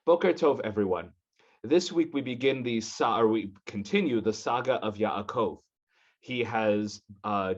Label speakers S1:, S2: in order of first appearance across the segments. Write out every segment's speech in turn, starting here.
S1: Boker Tov, everyone. This week we continue the saga of Yaakov. He has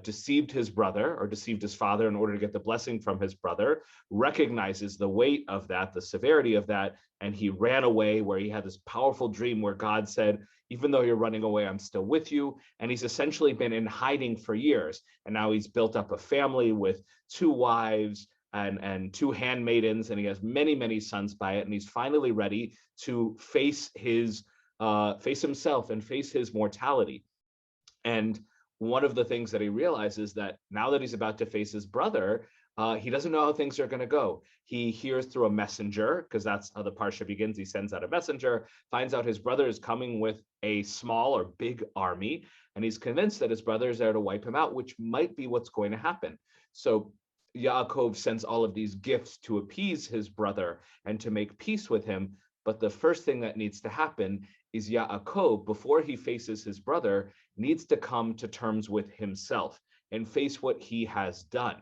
S1: deceived his brother or deceived his father in order to get the blessing from his brother, recognizes the weight of that, the severity of that, and he ran away where he had this powerful dream where God said, even though you're running away, I'm still with you. And he's essentially been in hiding for years. And now he's built up a family with 2 wives, and 2 handmaidens, and he has many, many sons by it. And he's finally ready to face himself and face his mortality. And one of the things that he realizes that now that he's about to face his brother, he doesn't know how things are going to go. He hears through a messenger, because that's how the Parsha begins. He sends out a messenger, finds out his brother is coming with a small or big army, and he's convinced that his brother is there to wipe him out, which might be what's going to happen. So Yaakov sends all of these gifts to appease his brother and to make peace with him. But the first thing that needs to happen is Yaakov, before he faces his brother, needs to come to terms with himself and face what he has done.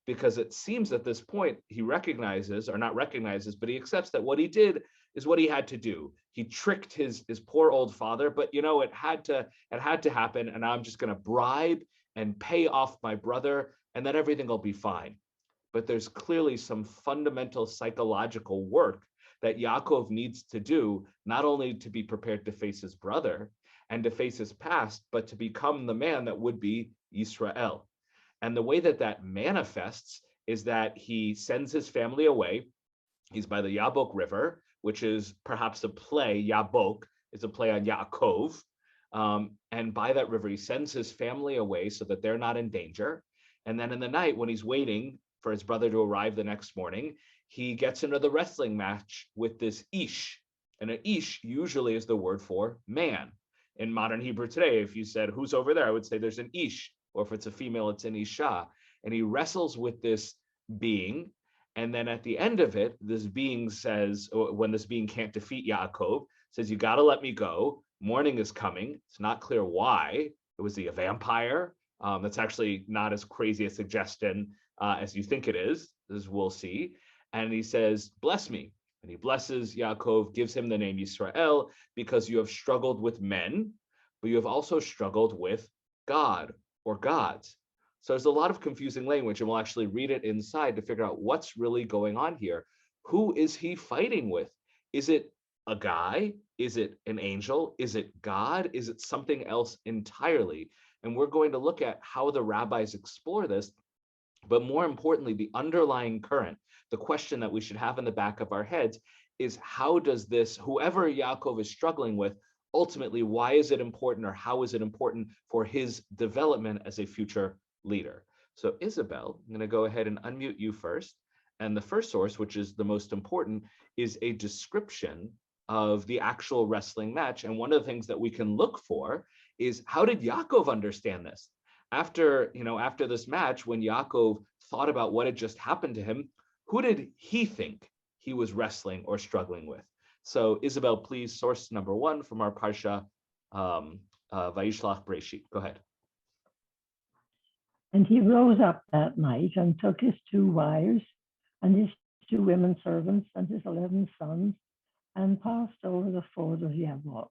S1: Because it seems at this point, he recognizes, or not recognizes, but he accepts that what he did is what he had to do. He tricked his poor old father, but it had to happen, and I'm just going to bribe and pay off my brother, and then everything will be fine. But there's clearly some fundamental psychological work that Yaakov needs to do, not only to be prepared to face his brother and to face his past, but to become the man that would be Yisrael. And the way that manifests is that he sends his family away. He's by the Yabok River, which is perhaps a play. Yabok is a play on Yaakov. And by that river, he sends his family away so that they're not in danger. And then in the night, when he's waiting for his brother to arrive the next morning, he gets into the wrestling match with this ish. And an ish usually is the word for man. In modern Hebrew today, if you said, who's over there? I would say there's an ish. Or if it's a female, it's an isha. And he wrestles with this being. And then at the end of it, this being says, when this being can't defeat Yaakov, says, you got to let me go. Morning is coming. It's not clear why. Was he a vampire? That's actually not as crazy a suggestion as you think it is, as we'll see. And he says, bless me. And he blesses Yaakov, gives him the name Yisrael, because you have struggled with men, but you have also struggled with God or gods. So there's a lot of confusing language, and we'll actually read it inside to figure out what's really going on here. Who is he fighting with? Is it a guy? Is it an angel? Is it God? Is it something else entirely? And we're going to look at how the rabbis explore this, but more importantly, the underlying current, the question that we should have in the back of our heads is, how does this, whoever Yaakov is struggling with, ultimately, why is it important, or how is it important for his development as a future leader? So Isabel, I'm going to go ahead and unmute you first. And the first source, which is the most important, is a description of the actual wrestling match. And one of the things that we can look for is, how did Yaakov understand this? After this match, when Yaakov thought about what had just happened to him, who did he think he was wrestling or struggling with? So Isabel, please, source number 1 from our Parsha, Vayishlach Breshit. Go ahead.
S2: And he rose up that night and took his 2 wives and his 2 women servants and his 11 sons, and passed over the ford of Yabok.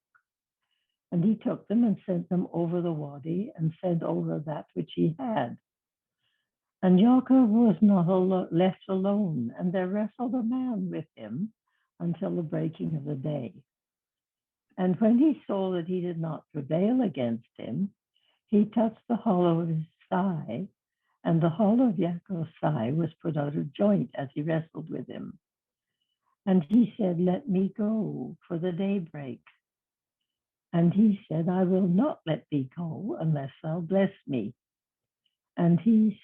S2: And he took them and sent them over the wadi, and sent over that which he had. And Yaakov was not left alone, and there wrestled a man with him until the breaking of the day. And when he saw that he did not prevail against him, he touched the hollow of his thigh, and the hollow of Yaakov's thigh was put out of joint as he wrestled with him. And he said, let me go, for the day breaks. And he said, I will not let thee go unless thou bless me. And he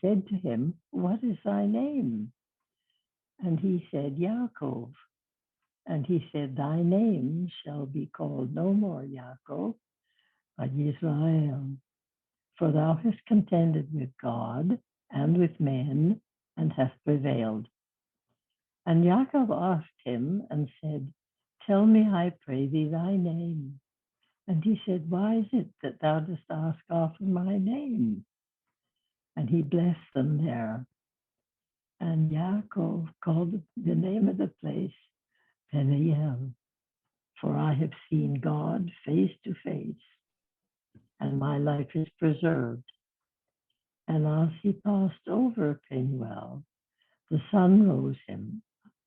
S2: said to him, what is thy name? And he said, Yaakov. And he said, thy name shall be called no more Yaakov, but Israel. For thou hast contended with God and with men, and hast prevailed. And Yaakov asked him and said, tell me, I pray thee, thy name. And he said, why is it that thou dost ask after my name? And he blessed them there. And Yaakov called the name of the place Peniel, for I have seen God face to face, and my life is preserved. And as he passed over Peniel, the sun rose him,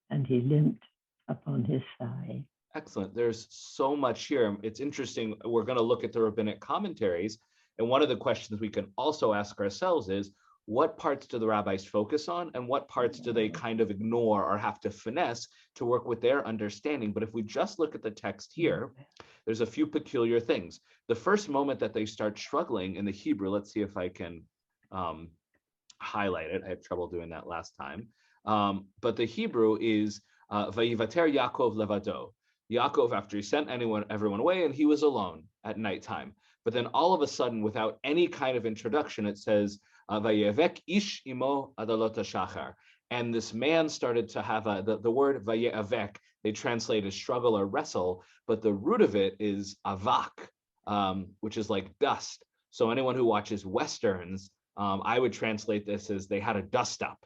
S2: and he limped upon his thigh.
S1: Excellent. There's so much here. It's interesting. We're going to look at the rabbinic commentaries. And one of the questions we can also ask ourselves is, what parts do the rabbis focus on and what parts do they kind of ignore or have to finesse to work with their understanding? But if we just look at the text here, there's a few peculiar things. The first moment that they start struggling in the Hebrew, let's see if I can highlight it. I had trouble doing that last time. But the Hebrew is Vayivater Yaakov levado. Yaakov, after he sent everyone away, and he was alone at nighttime. But then all of a sudden, without any kind of introduction, it says, Vayevek ish imo adalot shachar. And this man started to have the word Vayevek, they translate as struggle or wrestle, but the root of it is avak, which is like dust. So anyone who watches Westerns, I would translate this as they had a dust up,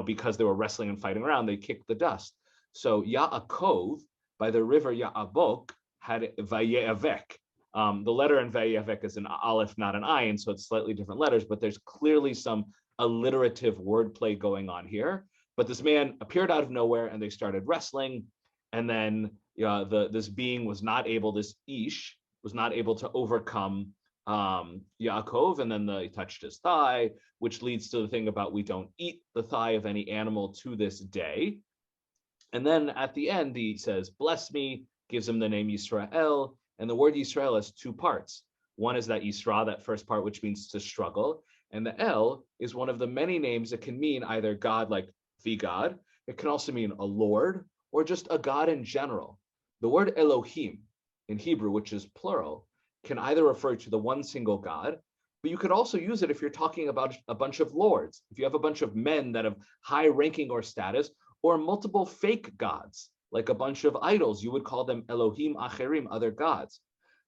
S1: because they were wrestling and fighting around, they kicked the dust. So Yaakov, by the river Yaabok, had Vayevek. The letter in Vayevek is an aleph, not an ayin, so it's slightly different letters, but there's clearly some alliterative wordplay going on here. But this man appeared out of nowhere and they started wrestling. And then this being was not able, this Ish was not able to overcome Yaakov, and then he touched his thigh, which leads to the thing about we don't eat the thigh of any animal to this day. And then at the end, he says, bless me, gives him the name Yisrael. And the word Yisrael has two parts. One is that Yisra, that first part, which means to struggle. And the El is one of the many names that can mean either God, like the God. It can also mean a Lord or just a God in general. The word Elohim in Hebrew, which is plural, can either refer to the one single God, but you could also use it if you're talking about a bunch of lords. If you have a bunch of men that have high ranking or status, or multiple fake gods, like a bunch of idols, you would call them Elohim Acherim, other gods.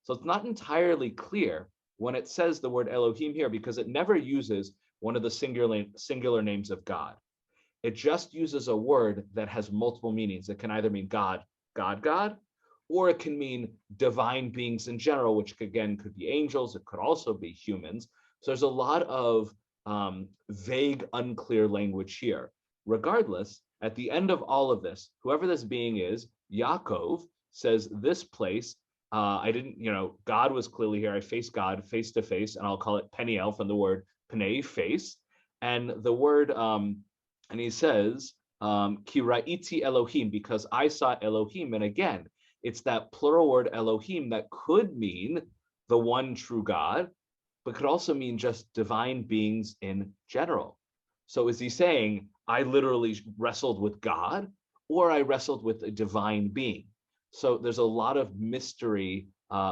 S1: So it's not entirely clear when it says the word Elohim here, because it never uses one of the singular names of God. It just uses a word that has multiple meanings. It can either mean God, God, or it can mean divine beings in general, which again could be angels. It could also be humans. So there's a lot of vague, unclear language here. Regardless, at the end of all of this, whoever this being is, Yaakov says this place, God was clearly here. I faced God face to face, and I'll call it Peniel from the word Penei, face. And the word, and he says, Ki ra'iti Elohim, because I saw Elohim. And again, it's that plural word Elohim that could mean the one true God, but could also mean just divine beings in general. So is he saying, I literally wrestled with God, or I wrestled with a divine being? So there's a lot of mystery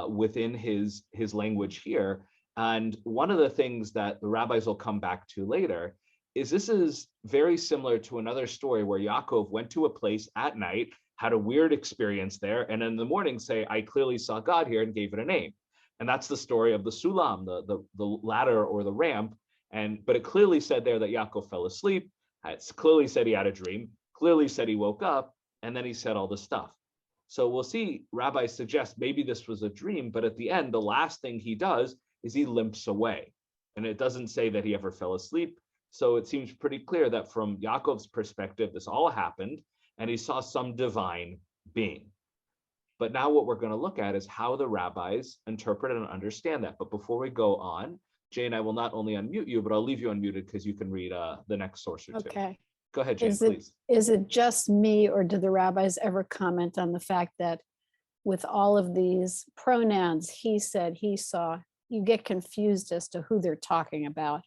S1: within his language here. And one of the things that the rabbis will come back to later is this is very similar to another story where Yaakov went to a place at night, had a weird experience there, and in the morning say, I clearly saw God here, and gave it a name. And that's the story of the sulam, the ladder or the ramp. But it clearly said there that Yaakov fell asleep. It clearly said he had a dream, clearly said he woke up, and then he said all this stuff. So we'll see rabbis suggest maybe this was a dream, but at the end, the last thing he does is he limps away. And it doesn't say that he ever fell asleep. So it seems pretty clear that from Yaakov's perspective, this all happened, and he saw some divine being. But now what we're going to look at is how the rabbis interpret and understand that. But before we go on, Jane, I will not only unmute you, but I'll leave you unmuted because you can read the next source or two.
S3: Okay.
S1: Go ahead, Jane, please.
S3: Is it just me, or do the rabbis ever comment on the fact that with all of these pronouns, he said, he saw, you get confused as to who they're talking about?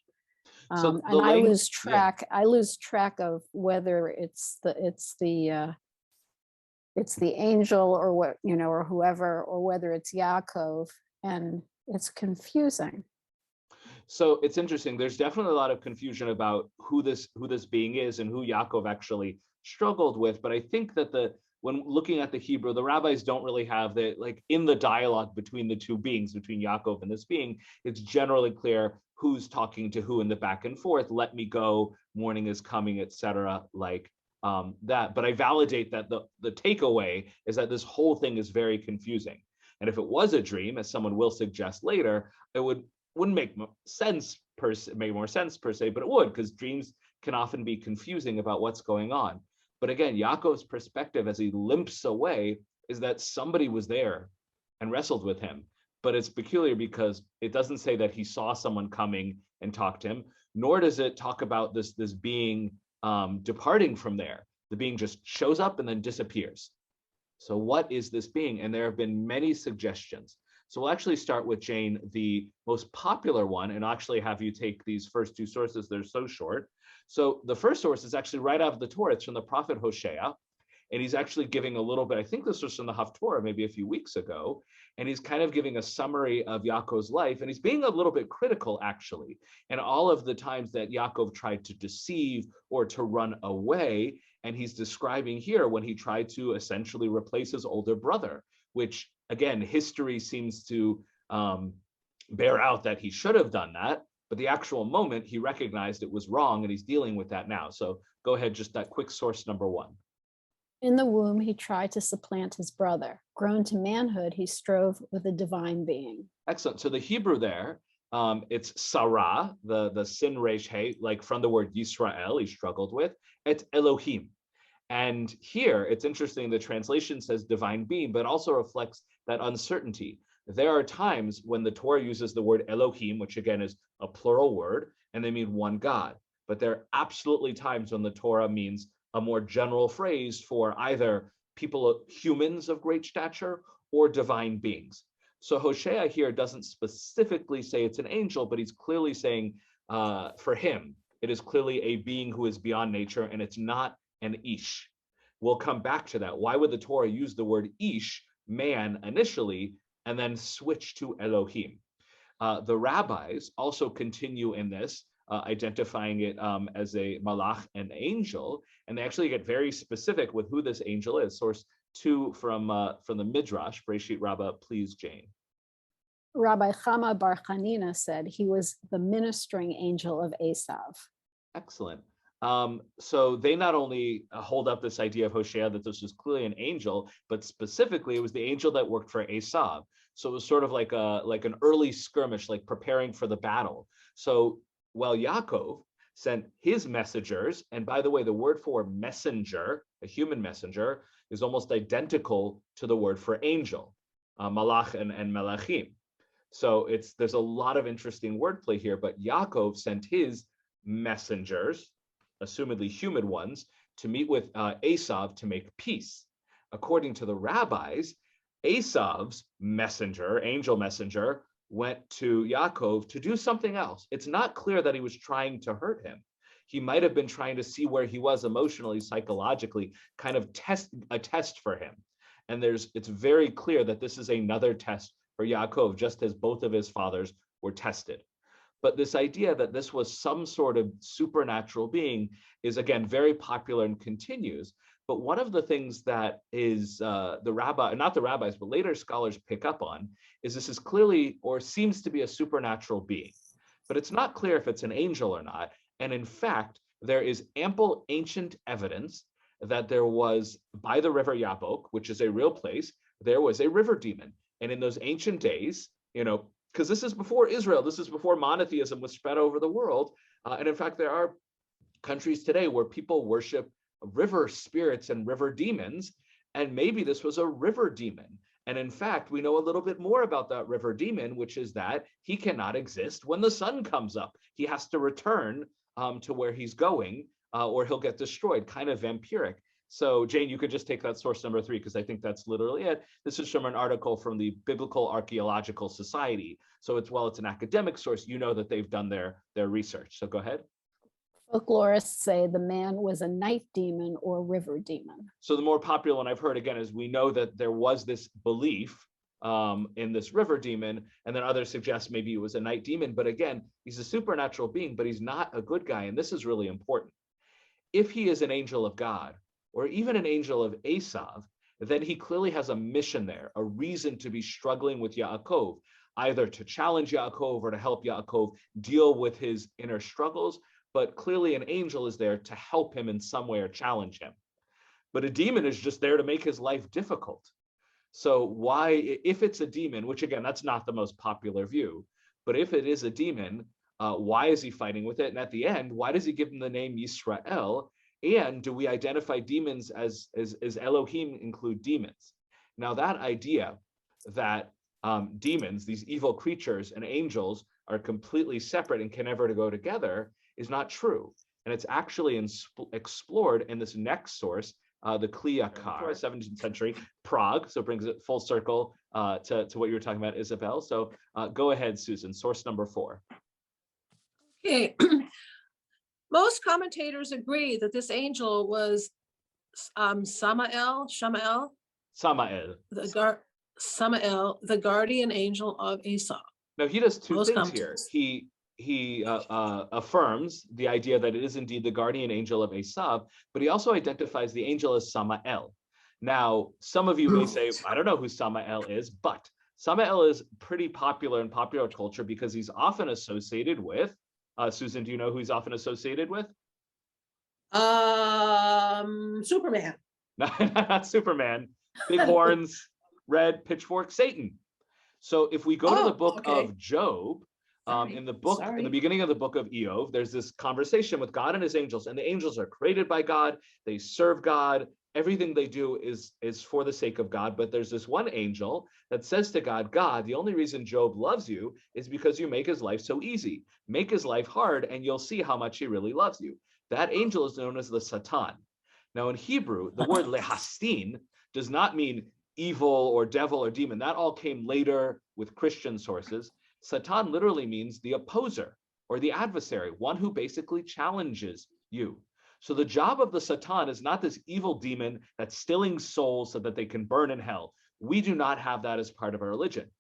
S3: And I lose track. Yeah. I lose track of whether it's the angel or what, or whoever, or whether it's Yaakov, and it's confusing.
S1: So it's interesting. There's definitely a lot of confusion about who this being is and who Yaakov actually struggled with. But I think that when looking at the Hebrew, the rabbis don't really have in the dialogue between the two beings, between Yaakov and this being, it's generally clear who's talking to who in the back and forth. Let me go, morning is coming, etc. Like that. But I validate that the takeaway is that this whole thing is very confusing. And if it was a dream, as someone will suggest later, it wouldn't make sense make more sense per se, but it would, because dreams can often be confusing about what's going on. But again, Yaakov's perspective as he limps away is that somebody was there and wrestled with him. But it's peculiar because it doesn't say that he saw someone coming and talked to him, nor does it talk about this being departing from there. The being just shows up and then disappears. So what is this being? And there have been many suggestions. So we'll actually start with Jane, the most popular one, and actually have you take these first two sources. They're so short. So the first source is actually right out of the Torah. It's from the prophet Hosea. And he's actually giving a little bit, I think this was from the Haftorah maybe a few weeks ago, and he's kind of giving a summary of Yaakov's life, and he's being a little bit critical, actually, and all of the times that Yaakov tried to deceive or to run away, and he's describing here when he tried to essentially replace his older brother, which, again, history seems to bear out that he should have done that, but the actual moment he recognized it was wrong, and he's dealing with that now. So go ahead, just that quick source number one.
S3: In the womb, he tried to supplant his brother. Grown to manhood, he strove with a divine being.
S1: Excellent. So the Hebrew there, it's Sarah, the sin resh hey, like from the word Yisrael, he struggled with. It's Elohim. And here, it's interesting, the translation says divine being, but also reflects that uncertainty. There are times when the Torah uses the word Elohim, which again is a plural word, and they mean one God. But there are absolutely times when the Torah means a more general phrase for either people, humans of great stature, or divine beings. So Hosea here doesn't specifically say it's an angel, but he's clearly saying for him, it is clearly a being who is beyond nature, and it's not an ish. We'll come back to that. Why would the Torah use the word ish, man, initially, and then switch to Elohim? The rabbis also continue in this, identifying it as a malach, an angel, and they actually get very specific with who this angel is. Source 2 from the Midrash, Breshit Rabbah, please, Jane.
S3: Rabbi Chama Bar Chanina said he was the ministering angel of Esav.
S1: Excellent. So they not only hold up this idea of Hosea that this was clearly an angel, but specifically it was the angel that worked for Esav. So it was sort of like an early skirmish, like preparing for the battle. So while Yaakov sent his messengers, and by the way, the word for messenger, a human messenger, is almost identical to the word for angel, malach and melachim. So there's a lot of interesting wordplay here, but Yaakov sent his messengers, assumedly human ones, to meet with Esav to make peace. According to the rabbis, Esav's messenger, angel messenger, went to Yaakov to do something else. It's not clear that he was trying to hurt him. He might have been trying to see where he was emotionally, psychologically, kind of a test for him. And it's very clear that this is another test for Yaakov, just as both of his fathers were tested. But this idea that this was some sort of supernatural being is, again, very popular and continues. But one of the things that is not the rabbis, but later scholars pick up on is this is clearly or seems to be a supernatural being. But it's not clear if it's an angel or not. And in fact, there is ample ancient evidence that there was, by the river Yabok, which is a real place, there was a river demon. And in those ancient days, because this is before Israel, this is before monotheism was spread over the world. And in fact, there are countries today where people worship river spirits and river demons, and maybe this was a river demon. And in fact, we know a little bit more about that river demon, which is that he cannot exist when the sun comes up. He has to return to where he's going, or he'll get destroyed, kind of vampiric. So Jane, you could just take that source number 3, because I think that's literally it. This is from an article from the Biblical Archaeological Society. So while it's an academic source, you know that they've done their research. So go ahead.
S3: Folklorists say the man was a night demon or river demon.
S1: So the more popular one I've heard, again, is we know that there was this belief in this river demon, and then others suggest maybe it was a night demon. But again, he's a supernatural being, but he's not a good guy. And this is really important. If he is an angel of God, or even an angel of Esav, then he clearly has a mission there, a reason to be struggling with Yaakov, either to challenge Yaakov or to help Yaakov deal with his inner struggles. but clearly an angel is there to help him in some way or challenge him. But a demon is just there to make his life difficult. So why, if it's a demon, which again, that's not the most popular view, but if it is a demon, why is he fighting with it? And at the end, why does he give him the name Yisrael? And do we identify demons as Elohim include demons? Now that idea that demons, these evil creatures and angels are completely separate and can never go together is not true. And it's actually explored in this next source, the Kli Yakar, 17th century, Prague. So it brings it full circle to what you were talking about, Isabel. So go ahead, Susan, source number 4.
S4: Okay. Most commentators agree that this angel was Samael, the guardian angel of Esau.
S1: Now he does two
S4: Most
S1: things here. He affirms the idea that it is indeed the guardian angel of Esau, but he also identifies the angel as Samael. Now, some of you may say, I don't know who Samael is, but Samael is pretty popular in popular culture because he's often associated with, Susan, do you know who he's often associated with?
S4: Superman.
S1: Not Superman. Big horns, red pitchfork, Satan. So if we go to the book of Job, in the beginning of the book of Iyov, there's this conversation with God and his angels, and the angels are created by God. They serve God. Everything they do is for the sake of God. But there's this one angel that says to God, God, the only reason Job loves you is because you make his life so easy. Make his life hard, and you'll see how much he really loves you. That angel is known as the Satan. Now in Hebrew, the word lehastin does not mean evil or devil or demon. That all came later with Christian sources. Satan literally means the opposer or the adversary, one who basically challenges you. So the job of the Satan is not this evil demon that's stealing souls so that they can burn in hell. We do not have that as part of our religion.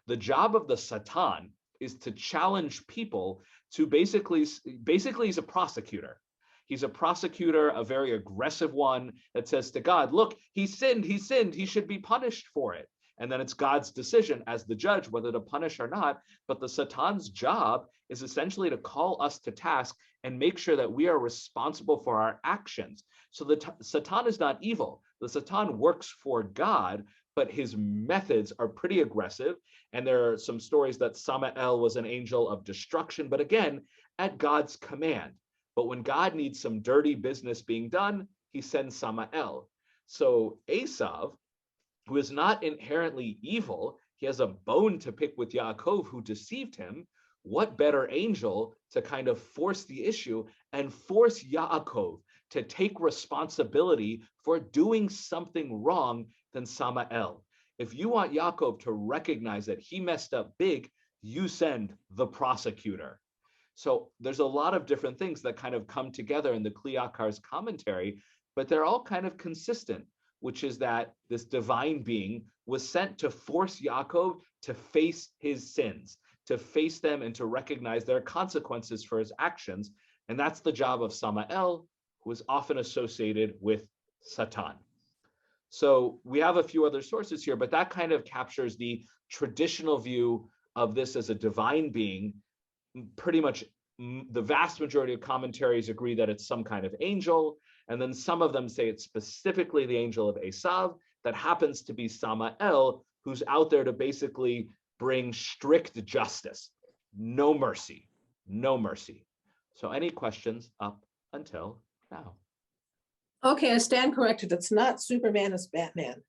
S1: The job of the Satan is to challenge people to basically he's a prosecutor. He's a prosecutor, a very aggressive one that says to God, look, he sinned, he should be punished for it. And then it's God's decision as the judge whether to punish or not. But the Satan's job is essentially to call us to task and make sure that we are responsible for our actions. So the Satan is not evil. The Satan works for God, but his methods are pretty aggressive. And there are some stories that Samael was an angel of destruction, but again, at God's command. But when God needs some dirty business being done, he sends Samael. So Esau, who is not inherently evil, he has a bone to pick with Yaakov, who deceived him. What better angel to kind of force the issue and force Yaakov to take responsibility for doing something wrong than Samael? If you want Yaakov to recognize that he messed up big, you send the prosecutor. So there's a lot of different things that kind of come together in the Kli Yakar's commentary, but they're all kind of consistent, which is that this divine being was sent to force Yaakov to face his sins, to face them and to recognize their consequences for his actions. And that's the job of Samael, who is often associated with Satan. So we have a few other sources here, but that kind of captures the traditional view of this as a divine being. Pretty much the vast majority of commentaries agree that it's some kind of angel. And then some of them say it's specifically the angel of Esau that happens to be Samael, who's out there to basically bring strict justice. No mercy, no mercy. So any questions up until now?
S4: Okay, I stand corrected. It's not Superman, it's Batman.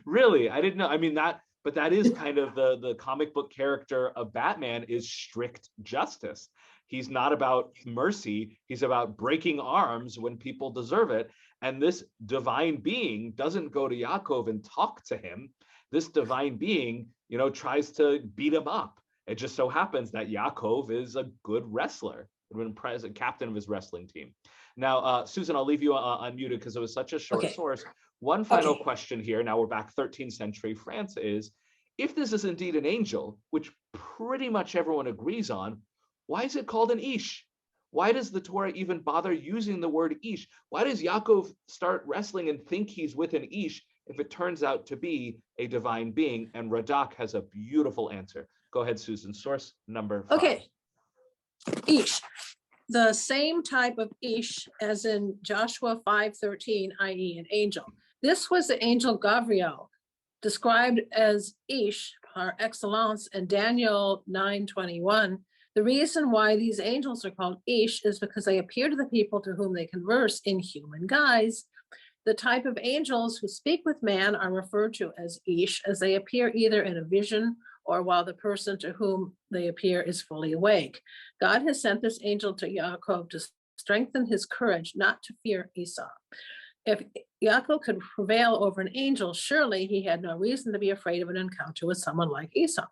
S1: Really? I didn't know. I mean, but that is kind of the comic book character of Batman is strict justice. He's not about mercy. He's about breaking arms when people deserve it. And this divine being doesn't go to Yaakov and talk to him. This divine being, tries to beat him up. It just so happens that Yaakov is a good wrestler, when captain of his wrestling team. Now, Susan, I'll leave you unmuted because it was such a short source. One final question here. Now we're back 13th century France is, if this is indeed an angel, which pretty much everyone agrees on, why is it called an Ish? Why does the Torah even bother using the word Ish? Why does Yaakov start wrestling and think he's with an Ish if it turns out to be a divine being? And Radak has a beautiful answer. Go ahead, Susan. Source number 5.
S4: Okay. Ish. the same type of ish as in Joshua 5:13, i.e. an angel. This was the angel Gabriel, described as ish par excellence in Daniel 9:21. The reason why these angels are called ish is because they appear to the people to whom they converse in human guise. The type of angels who speak with man are referred to as ish, as they appear either in a vision or while the person to whom they appear is fully awake. God has sent this angel to Yaakov to strengthen his courage not to fear Esau. If Yaakov could prevail over an angel, surely he had no reason to be afraid of an encounter with someone like Esau.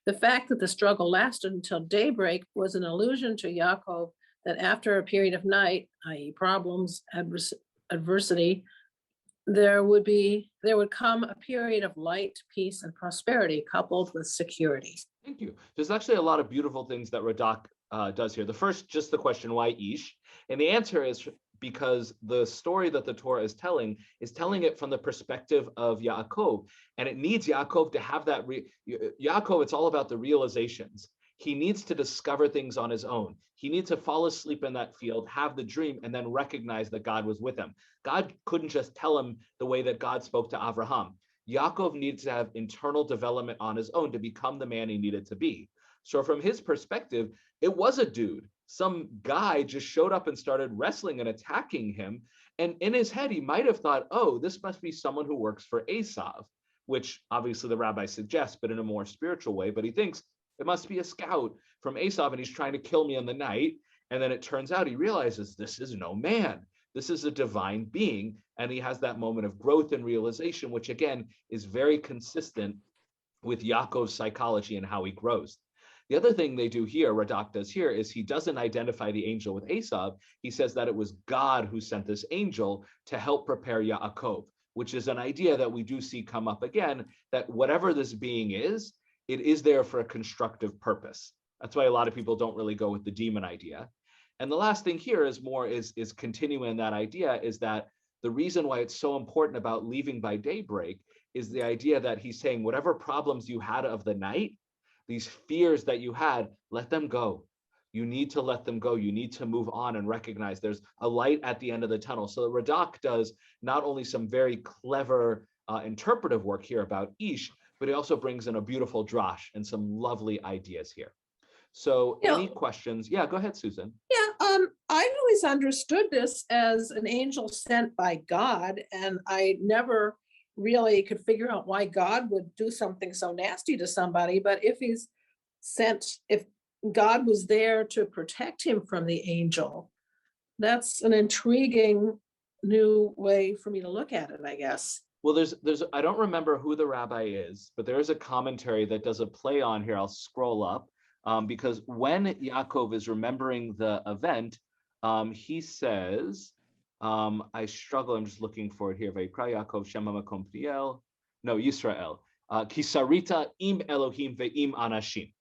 S4: The fact that the struggle lasted until daybreak was an allusion to Yaakov that after a period of night, i.e. problems, adversity, there would come a period of light, peace, and prosperity coupled with security.
S1: Thank you. There's actually a lot of beautiful things that Radak does here. The first, just the question, why Ish? And the answer is because the story that the Torah is telling it from the perspective of Yaakov. And it needs Yaakov to have that. Yaakov, it's all about the realizations. He needs to discover things on his own. He needs to fall asleep in that field, have the dream, and then recognize that God was with him. God couldn't just tell him the way that God spoke to Abraham. Yaakov needs to have internal development on his own to become the man he needed to be. So from his perspective, it was a dude. Some guy just showed up and started wrestling and attacking him. And in his head, he might have thought, oh, this must be someone who works for Esav, which obviously the rabbi suggests, but in a more spiritual way. But he thinks it must be a scout from Esav, and he's trying to kill me in the night. And then it turns out he realizes this is no man. This is a divine being. And he has that moment of growth and realization, which again is very consistent with Yaakov's psychology and how he grows. The other thing they do here, Radak does here, is he doesn't identify the angel with Esav. He says that it was God who sent this angel to help prepare Yaakov, which is an idea that we do see come up again, that whatever this being is, it is there for a constructive purpose. That's why a lot of people don't really go with the demon idea. And the last thing here is continuing that idea, is that the reason why it's so important about leaving by daybreak is the idea that he's saying whatever problems you had of the night, these fears that you had, let them go. You need to let them go. You need to move on and recognize there's a light at the end of the tunnel. So Radak does not only some very clever interpretive work here about Ish, but he also brings in a beautiful drash and some lovely ideas here. So any questions? Yeah, go ahead, Susan.
S4: Yeah, I always understood this as an angel sent by God, and I never really could figure out why God would do something so nasty to somebody. But if if God was there to protect him from the angel, that's an intriguing new way for me to look at it, I guess.
S1: Well, there's I don't remember who the rabbi is, but there is a commentary that does a play on here. I'll scroll up because when Yaakov is remembering the event, he says, I struggle. I'm just looking for it here. Vayikra Yaakov Shema Makom Priel. No, Yisrael. Kisarita im Elohim ve'im anashim.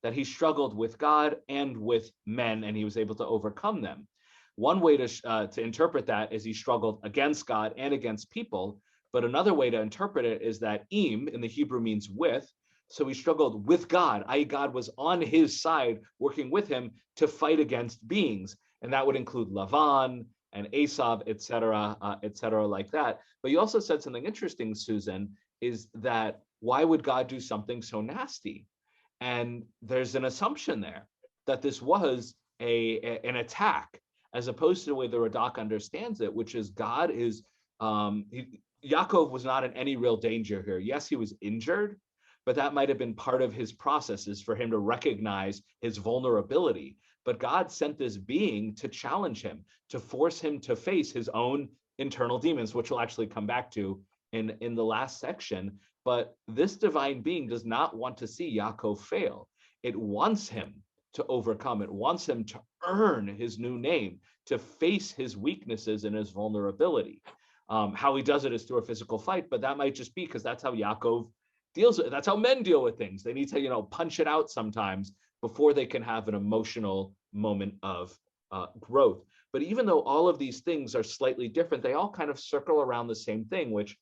S1: That he struggled with God and with men, and he was able to overcome them. One way to interpret that is he struggled against God and against people. But another way to interpret it is that im in the Hebrew means with. So he struggled with God, i.e. God was on his side, working with him to fight against beings. And that would include Lavan and Esav, et cetera, like that. But you also said something interesting, Susan, is that why would God do something so nasty? And there's an assumption there that this was an attack, as opposed to the way the Radak understands it, which is God is, Yaakov was not in any real danger here. Yes, he was injured, but that might have been part of his processes for him to recognize his vulnerability. But God sent this being to challenge him, to force him to face his own internal demons, which we'll actually come back to in the last section. But this divine being does not want to see Yaakov fail. It wants him to overcome. It wants him to earn his new name, to face his weaknesses and his vulnerability. How he does it is through a physical fight, but that might just be because that's how Yaakov deals with it. That's how men deal with things. They need to, punch it out sometimes before they can have an emotional moment of growth. But even though all of these things are slightly different, they all kind of circle around the same thing, which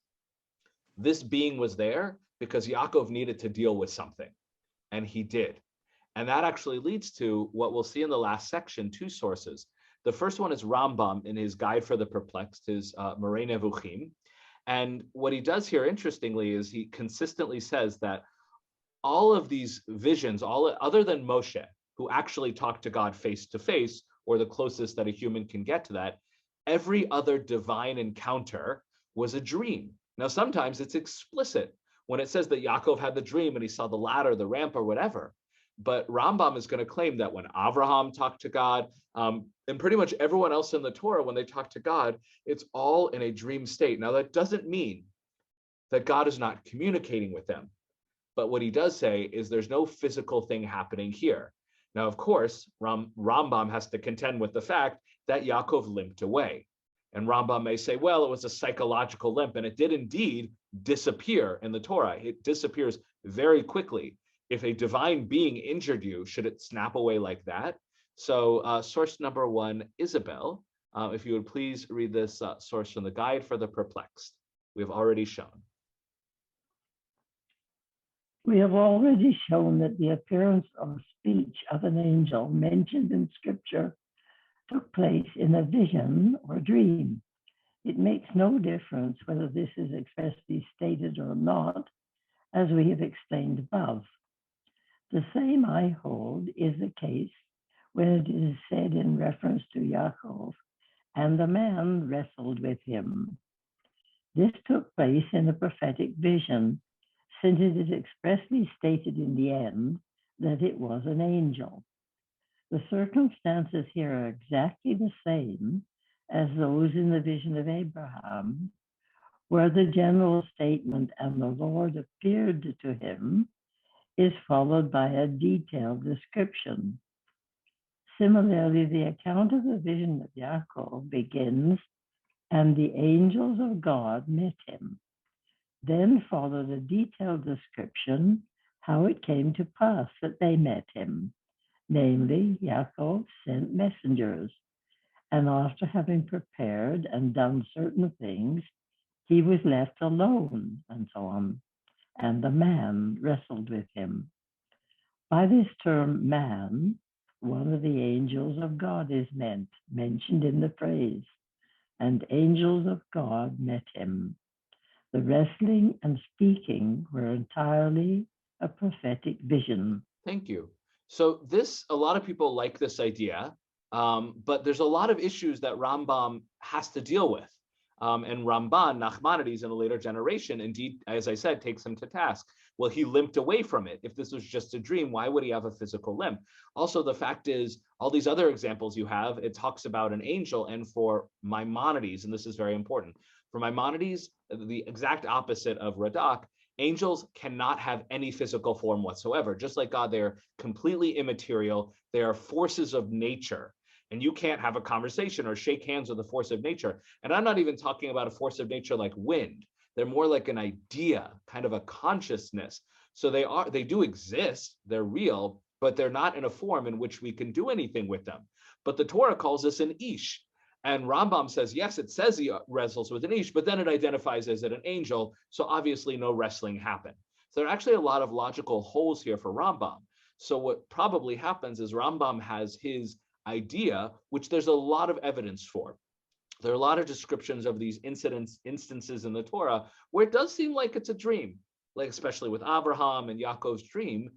S1: this being was there because Yaakov needed to deal with something, and he did. And that actually leads to what we'll see in the last section, two sources. The first one is Rambam in his Guide for the Perplexed, his Moreh Nevuchim. And what he does here, interestingly, is he consistently says that all of these visions, all other than Moshe, who actually talked to God face to face, or the closest that a human can get to that, every other divine encounter was a dream. Now, sometimes it's explicit when it says that Yaakov had the dream and he saw the ladder, the ramp, or whatever. But Rambam is going to claim that when Abraham talked to God, and pretty much everyone else in the Torah, when they talk to God, it's all in a dream state. Now, that doesn't mean that God is not communicating with them. But what he does say is there's no physical thing happening here. Now, of course, Rambam has to contend with the fact that Yaakov limped away. And Rambam may say, well, it was a psychological limp, and it did indeed disappear in the Torah. It disappears very quickly. If a divine being injured you, should it snap away like that? So source number one, Isabel, if you would please read this source from the Guide for the Perplexed. We have already shown.
S2: We have already shown that the appearance or speech of an angel mentioned in Scripture took place in a vision or dream. It makes no difference whether this is expressly stated or not, as we have explained above. The same, I hold, is the case when it is said in reference to Yaakov, and the man wrestled with him. This took place in a prophetic vision, since it is expressly stated in the end that it was an angel. The circumstances here are exactly the same as those in the vision of Abraham, where the general statement, "and the Lord appeared to him," is followed by a detailed description. Similarly, the account of the vision of Yaakov begins, "and the angels of God met him." Then followed a detailed description how it came to pass that they met him. Namely, Yaakov sent messengers, and after having prepared and done certain things, he was left alone, and so on. And the man wrestled with him. By this term, man, one of the angels of God is mentioned in the phrase, "and angels of God met him." The wrestling and speaking were entirely a prophetic vision.
S1: Thank you. So a lot of people like this idea, but there's a lot of issues that Rambam has to deal with. And Ramban, Nachmanides, in a later generation, indeed, as I said, takes him to task. Well, he limped away from it. If this was just a dream, why would he have a physical limp? Also, the fact is, all these other examples you have, it talks about an angel, and for Maimonides, and this is very important, for Maimonides, the exact opposite of Radak, angels cannot have any physical form whatsoever. Just like God, they're completely immaterial. They are forces of nature. And you can't have a conversation or shake hands with the force of nature. And I'm not even talking about a force of nature like wind. They're more like an idea, kind of a consciousness. So they do exist, they're real, but they're not in a form in which we can do anything with them. But the Torah calls this an ish. And Rambam says, yes, it says he wrestles with an ish, but then it identifies as an angel. So obviously no wrestling happened. So there are actually a lot of logical holes here for Rambam. So what probably happens is Rambam has his idea, which there's a lot of evidence for. There are a lot of descriptions of these instances in the Torah where it does seem like it's a dream, like especially with Abraham and Yaakov's dream,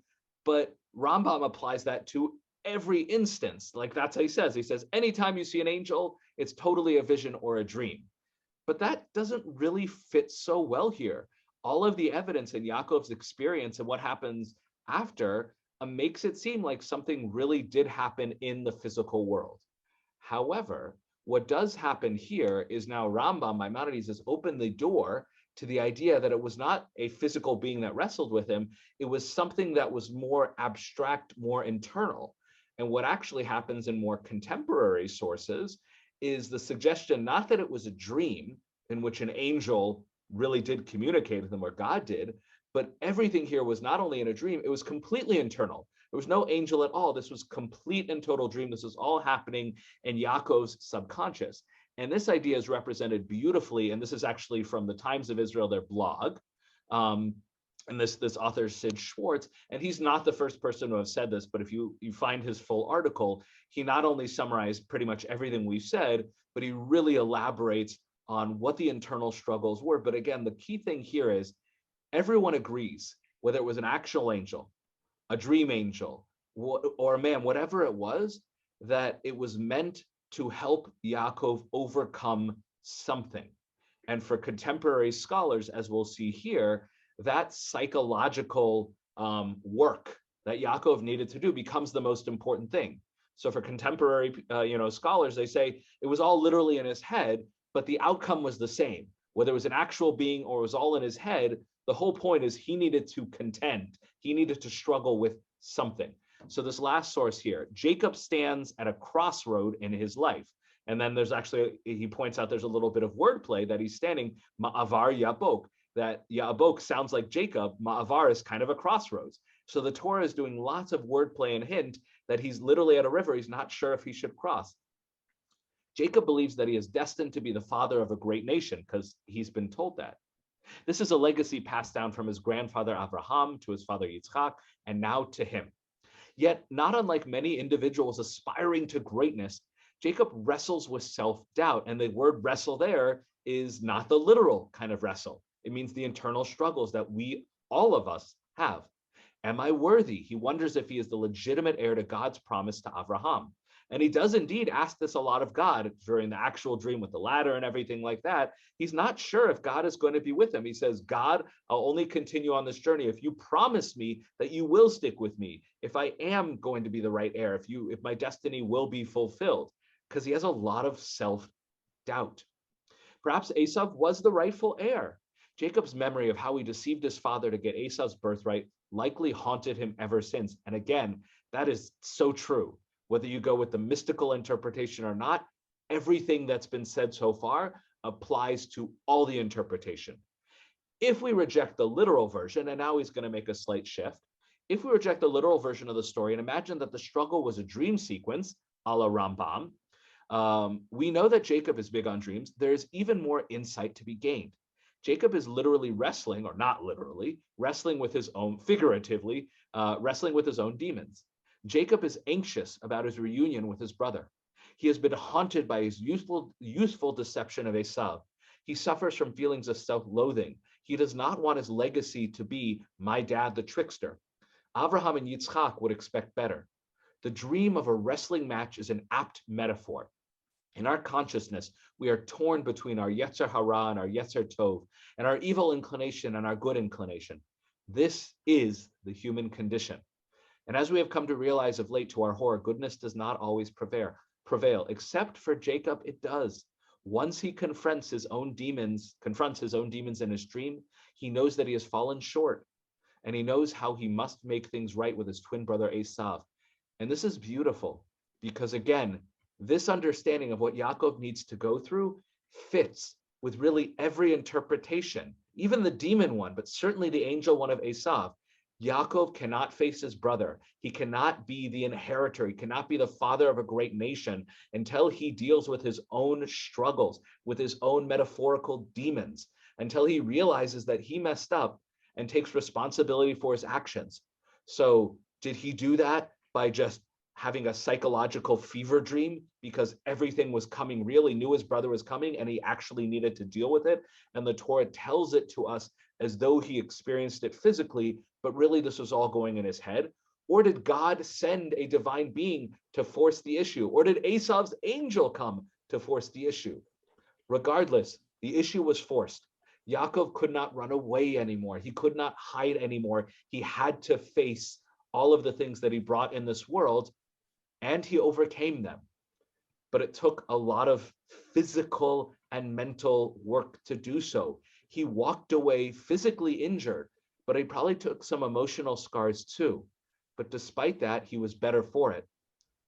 S1: but Rambam applies that to every instance. Like that's how he says, anytime you see an angel, it's totally a vision or a dream. But that doesn't really fit so well here. All of the evidence in Yaakov's experience and what happens after makes it seem like something really did happen in the physical world. However, what does happen here is now Rambam, Maimonides, has opened the door to the idea that it was not a physical being that wrestled with him. It was something that was more abstract, more internal. And what actually happens in more contemporary sources is the suggestion, not that it was a dream in which an angel really did communicate with him, or God did, but everything here was not only in a dream, it was completely internal. There was no angel at all. This was complete and total dream. This was all happening in Yaakov's subconscious. And this idea is represented beautifully, and this is actually from the Times of Israel, their blog. And this author is Sid Schwartz, and he's not the first person to have said this, but if you find his full article, he not only summarized pretty much everything we've said, but he really elaborates on what the internal struggles were. But again, the key thing here is everyone agrees, whether it was an actual angel, a dream angel, or a man, whatever it was, that it was meant to help Yaakov overcome something. And for contemporary scholars, as we'll see here, that psychological work that Yaakov needed to do becomes the most important thing. So for contemporary scholars, they say it was all literally in his head, but the outcome was the same. Whether it was an actual being or it was all in his head, the whole point is he needed to contend. He needed to struggle with something. So this last source here, Jacob stands at a crossroad in his life. And then there's actually, he points out there's a little bit of wordplay that he's standing, Ma'avar Yabok, that Yabok sounds like Jacob, Ma'avar is kind of a crossroads. So the Torah is doing lots of wordplay and hint that he's literally at a river. He's not sure if he should cross. Jacob believes that he is destined to be the father of a great nation because he's been told that. This is a legacy passed down from his grandfather Abraham to his father Yitzchak, and now to him. Yet, not unlike many individuals aspiring to greatness, Jacob wrestles with self-doubt, and the word wrestle there is not the literal kind of wrestle. It means the internal struggles that all of us have. Am I worthy? He wonders if he is the legitimate heir to God's promise to Abraham. And he does indeed ask this a lot of God during the actual dream with the ladder and everything like that. He's not sure if God is going to be with him. He says, God, I'll only continue on this journey if you promise me that you will stick with me, if I am going to be the right heir, if my destiny will be fulfilled, because he has a lot of self-doubt. Perhaps Esau was the rightful heir. Jacob's memory of how he deceived his father to get Esau's birthright likely haunted him ever since. And again, that is so true. Whether you go with the mystical interpretation or not, everything that's been said so far applies to all the interpretation. If we reject the literal version, and now he's going to make a slight shift, if we reject the literal version of the story and imagine that the struggle was a dream sequence, a la Rambam, we know that Jacob is big on dreams. There's even more insight to be gained. Jacob is literally wrestling, or not literally, wrestling with his own, figuratively, wrestling with his own demons. Jacob is anxious about his reunion with his brother. He has been haunted by his youthful deception of Esau. He suffers from feelings of self-loathing. He does not want his legacy to be my dad, the trickster. Abraham and Yitzchak would expect better. The dream of a wrestling match is an apt metaphor. In our consciousness, we are torn between our Yetzer Hara and our Yetzer Tov, and our evil inclination and our good inclination. This is the human condition. And as we have come to realize of late to our horror, goodness does not always prevail. Except for Jacob, it does. Once he confronts his own demons in his dream, he knows that he has fallen short, and he knows how he must make things right with his twin brother Esau. And this is beautiful, because again, this understanding of what Yaakov needs to go through fits with really every interpretation, even the demon one, but certainly the angel one of Esau. Yaakov cannot face his brother. He cannot be the inheritor. He cannot be the father of a great nation until he deals with his own struggles, with his own metaphorical demons, until he realizes that he messed up and takes responsibility for his actions. So did he do that by just having a psychological fever dream because everything was coming real? He knew his brother was coming and he actually needed to deal with it. And the Torah tells it to us as though he experienced it physically, but really this was all going in his head. Or did God send a divine being to force the issue? Or did Esau's angel come to force the issue? Regardless, the issue was forced. Yaakov could not run away anymore. He could not hide anymore. He had to face all of the things that he brought in this world, and he overcame them. But it took a lot of physical and mental work to do so. He walked away physically injured, but he probably took some emotional scars too. But despite that, he was better for it.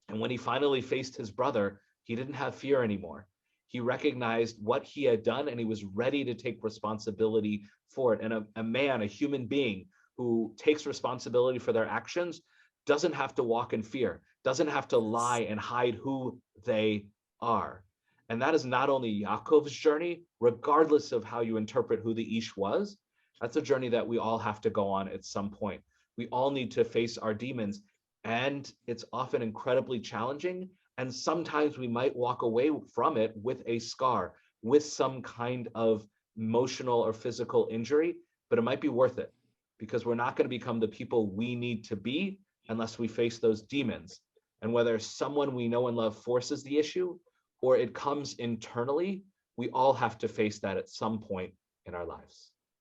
S1: And when he finally faced his brother, he didn't have fear anymore. He recognized what he had done and he was ready to take responsibility for it. And a human being who takes responsibility for their actions doesn't have to walk in fear, doesn't have to lie and hide who they are. And that is not only Yaakov's journey, regardless of how you interpret who the Ish was, That's a journey that we all have to go on at some point. We all need to face our demons, and it's often incredibly challenging. And sometimes we might walk away from it with a scar, with some kind of emotional or physical injury, but it might be worth it, because we're not going to become the people we need to be unless we face those demons. And whether someone we know and love forces the issue or it comes internally, we all have to face that at some point in our lives.